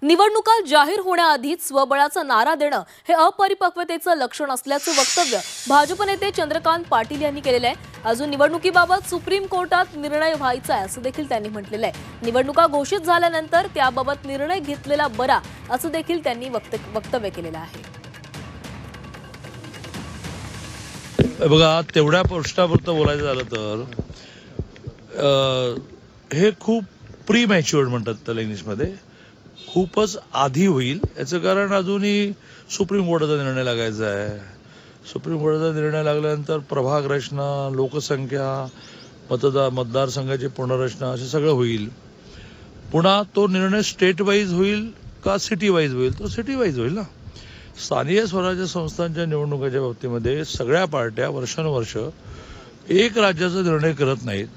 निवडणुका जाहीर होण्याआधीच स्वबळाचा नारा देणं हे अपरिपक्वतेचं लक्षण असल्याचं वक्तव्य भाजप नेते चंद्रकांत पाटील यांनी केलेलं आहे। अजून निवडणुकीबाबत सुप्रीम कोर्टात निर्णय व्हायचा आहे असं देखील त्यांनी म्हटलेलं आहे। निवडणुका घोषित झाल्यानंतर त्याबाबत निर्णय घेतलेला बरा असं देखील त्यांनी वक्तव्य केलेलं आहे। बघा, तेवढ्या प्रश्नापुरतं बोलायचं झालं तर हे खूप प्री मॅच्युअर्ड म्हणतात त्याला इंग्लिशमध्ये, खूपच आधी होईल। याचं कारण अजूनही सुप्रीम कोर्टाचा निर्णय लागायचा आहे। सुप्रीम कोर्टाचा निर्णय लागल्यानंतर प्रभाग रचना, लोकसंख्या, मतदारसंघाची पुनर्रचना असे सगळं होईल। पुन्हा तो निर्णय स्टेट वाईज होईल का सिटी वाईज होईल? तो सिटी वाईज होईल ना। स्थानिक स्वराज्य संस्थांच्या निवडणुकांच्या बाबतीमध्ये सगळ्या पार्ट्या वर्षानुवर्ष एक राज्याचा निर्णय करत नाहीत।